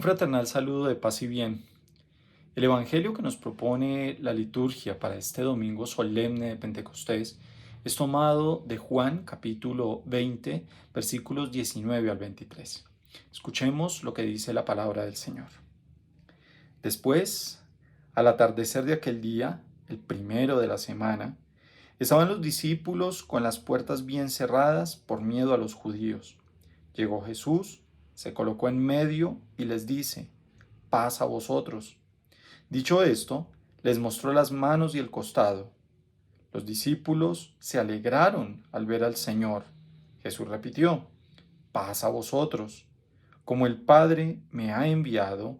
fraternal saludo de paz y bien. El Evangelio que nos propone la liturgia para este domingo solemne de Pentecostés es tomado de Juan capítulo 20, versículos 19 al 23. Escuchemos lo que dice la palabra del Señor. Después, al atardecer de aquel día, el primero de la semana, estaban los discípulos con las puertas bien cerradas por miedo a los judíos. Llegó Jesús, se colocó en medio y les dice: paz a vosotros. Dicho esto, les mostró las manos y el costado. Los discípulos se alegraron al ver al Señor. Jesús repitió: paz a vosotros. Como el Padre me ha enviado,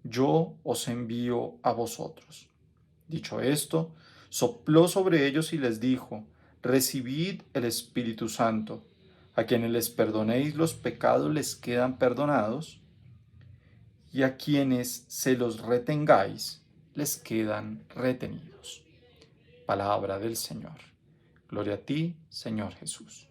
yo os envío a vosotros. Dicho esto, sopló sobre ellos y les dijo: recibid el Espíritu Santo. A quienes les perdonéis los pecados les quedan perdonados, y a quienes se los retengáis les quedan retenidos. Palabra del Señor. Gloria a ti, Señor Jesús.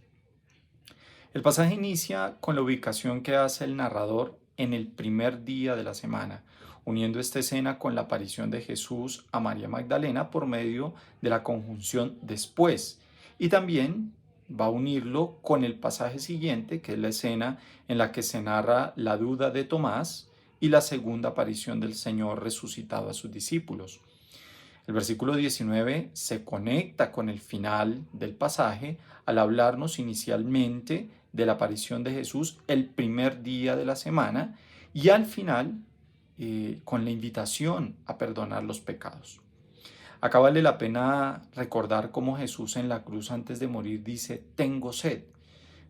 El pasaje inicia con la ubicación que hace el narrador en el primer día de la semana, uniendo esta escena con la aparición de Jesús a María Magdalena por medio de la conjunción después, y también va a unirlo con el pasaje siguiente, que es la escena en la que se narra la duda de Tomás y la segunda aparición del Señor resucitado a sus discípulos. El versículo 19 se conecta con el final del pasaje al hablarnos inicialmente de la aparición de Jesús el primer día de la semana y al final con la invitación a perdonar los pecados. Acá vale la pena recordar cómo Jesús en la cruz antes de morir dice: tengo sed.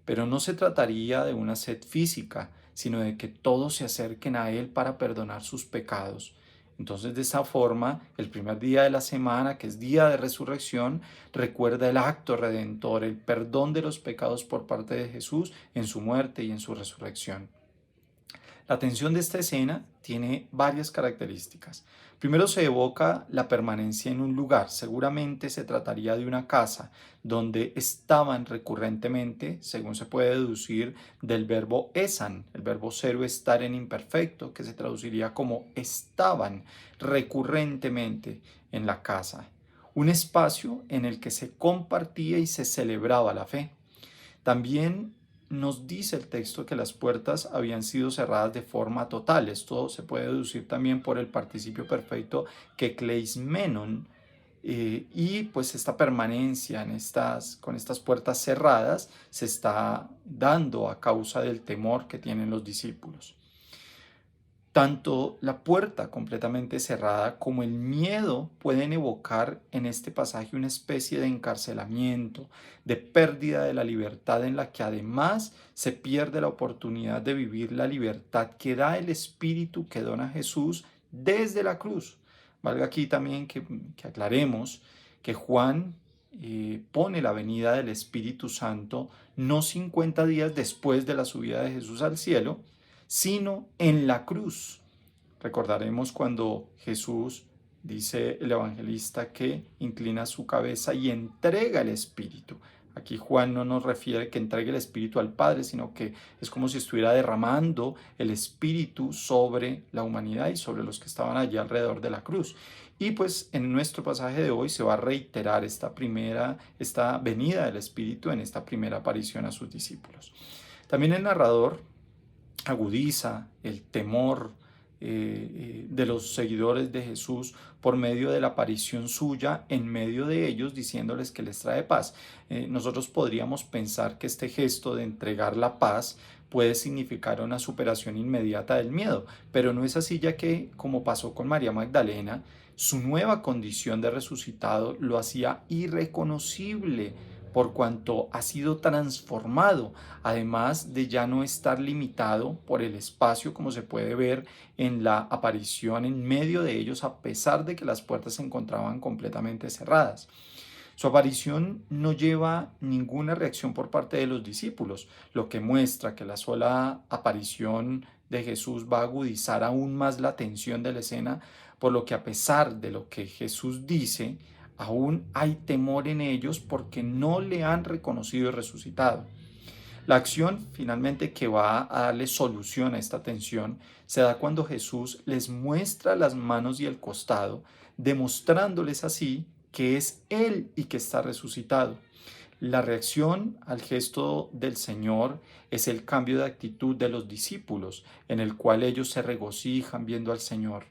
Pero no se trataría de una sed física, sino de que todos se acerquen a Él para perdonar sus pecados. Entonces, de esa forma, el primer día de la semana, que es día de resurrección, recuerda el acto redentor, el perdón de los pecados por parte de Jesús en su muerte y en su resurrección. La atención de esta escena tiene varias características. Primero se evoca la permanencia en un lugar, seguramente se trataría de una casa donde estaban recurrentemente, según se puede deducir del verbo esan, el verbo ser o estar en imperfecto, que se traduciría como estaban recurrentemente en la casa. Un espacio en el que se compartía y se celebraba la fe. También nos dice el texto que las puertas habían sido cerradas de forma total. Esto se puede deducir también por el participio perfecto que kleismenon, y pues esta permanencia con estas puertas cerradas se está dando a causa del temor que tienen los discípulos. Tanto la puerta completamente cerrada como el miedo pueden evocar en este pasaje una especie de encarcelamiento, de pérdida de la libertad en la que además se pierde la oportunidad de vivir la libertad que da el Espíritu que dona Jesús desde la cruz. Valga aquí también que aclaremos que Juan pone la venida del Espíritu Santo no 50 días después de la subida de Jesús al cielo, sino en la cruz. Recordaremos cuando Jesús, dice el evangelista, que inclina su cabeza y entrega el Espíritu. Aquí Juan no nos refiere que entregue el Espíritu al Padre, sino que es como si estuviera derramando el Espíritu sobre la humanidad y sobre los que estaban allí alrededor de la cruz. Y pues en nuestro pasaje de hoy se va a reiterar esta venida del Espíritu en esta primera aparición a sus discípulos. También el narrador agudiza el temor de los seguidores de Jesús por medio de la aparición suya en medio de ellos, diciéndoles que les trae paz. Nosotros podríamos pensar que este gesto de entregar la paz puede significar una superación inmediata del miedo, pero no es así, ya que, como pasó con María Magdalena, su nueva condición de resucitado lo hacía irreconocible por cuanto ha sido transformado, además de ya no estar limitado por el espacio, como se puede ver en la aparición en medio de ellos, a pesar de que las puertas se encontraban completamente cerradas. Su aparición no lleva ninguna reacción por parte de los discípulos, lo que muestra que la sola aparición de Jesús va a agudizar aún más la tensión de la escena, por lo que a pesar de lo que Jesús dice, aún hay temor en ellos porque no le han reconocido y resucitado. La acción finalmente que va a darle solución a esta tensión se da cuando Jesús les muestra las manos y el costado, demostrándoles así que es Él y que está resucitado. La reacción al gesto del Señor es el cambio de actitud de los discípulos, en el cual ellos se regocijan viendo al Señor.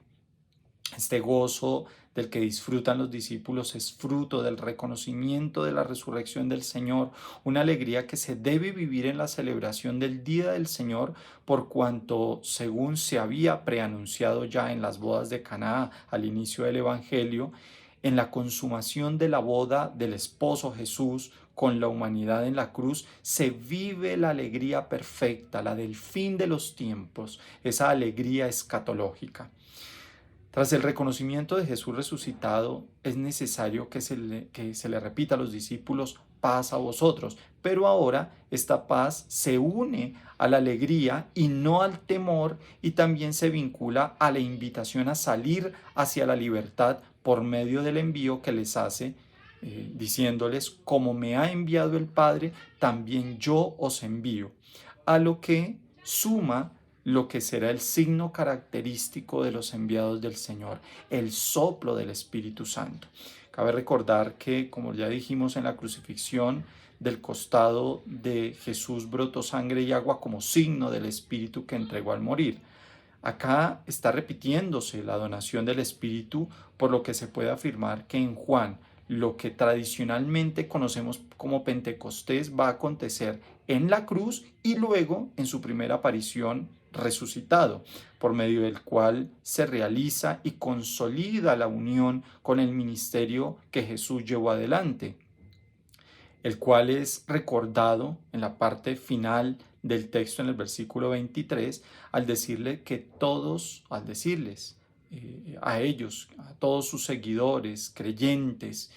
Este gozo del que disfrutan los discípulos es fruto del reconocimiento de la resurrección del Señor, una alegría que se debe vivir en la celebración del Día del Señor, por cuanto, según se había preanunciado ya en las bodas de Caná al inicio del Evangelio, en la consumación de la boda del esposo Jesús con la humanidad en la cruz, se vive la alegría perfecta, la del fin de los tiempos, esa alegría escatológica. Tras el reconocimiento de Jesús resucitado, es necesario que se le repita a los discípulos: paz a vosotros. Pero ahora esta paz se une a la alegría y no al temor, y también se vincula a la invitación a salir hacia la libertad por medio del envío que les hace, diciéndoles: como me ha enviado el Padre, también yo os envío. A lo que suma lo que será el signo característico de los enviados del Señor, el soplo del Espíritu Santo. Cabe recordar que, como ya dijimos, en la crucifixión, del costado de Jesús brotó sangre y agua como signo del Espíritu que entregó al morir. Acá está repitiéndose la donación del Espíritu, por lo que se puede afirmar que en Juan lo que tradicionalmente conocemos como Pentecostés va a acontecer en la cruz y luego en su primera aparición resucitado, por medio del cual se realiza y consolida la unión con el ministerio que Jesús llevó adelante, el cual es recordado en la parte final del texto, en el versículo 23, al decirles a ellos, a todos sus seguidores, creyentes,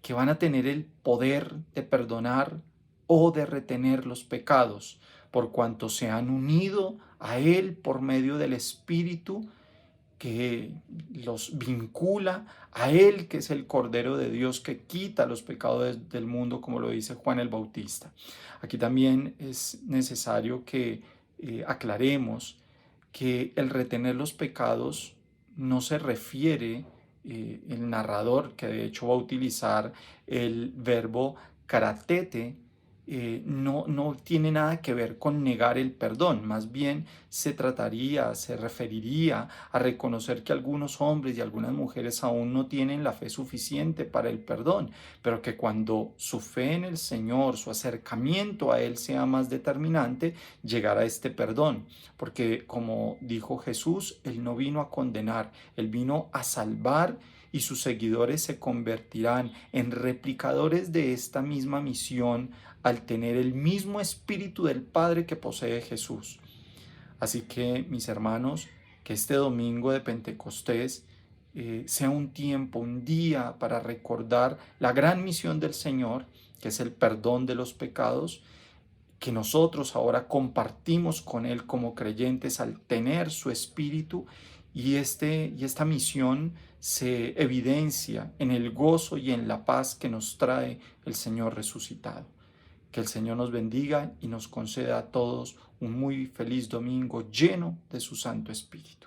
que van a tener el poder de perdonar o de retener los pecados, por cuanto se han unido a Él por medio del Espíritu que los vincula a Él, que es el Cordero de Dios que quita los pecados del mundo, como lo dice Juan el Bautista. Aquí también es necesario que aclaremos que el retener los pecados no se refiere, el narrador, que de hecho va a utilizar el verbo karatete, no tiene nada que ver con negar el perdón. Más bien se referiría a reconocer que algunos hombres y algunas mujeres aún no tienen la fe suficiente para el perdón, pero que cuando su fe en el Señor, su acercamiento a Él sea más determinante, llegará a este perdón. Porque, como dijo Jesús, Él no vino a condenar, Él vino a salvar, y sus seguidores se convertirán en replicadores de esta misma misión al tener el mismo espíritu del Padre que posee Jesús. Así que, mis hermanos, que este domingo de Pentecostés sea un tiempo, un día para recordar la gran misión del Señor, que es el perdón de los pecados, que nosotros ahora compartimos con Él como creyentes al tener su espíritu, y esta misión se evidencia en el gozo y en la paz que nos trae el Señor resucitado. Que el Señor nos bendiga y nos conceda a todos un muy feliz domingo lleno de su Santo Espíritu.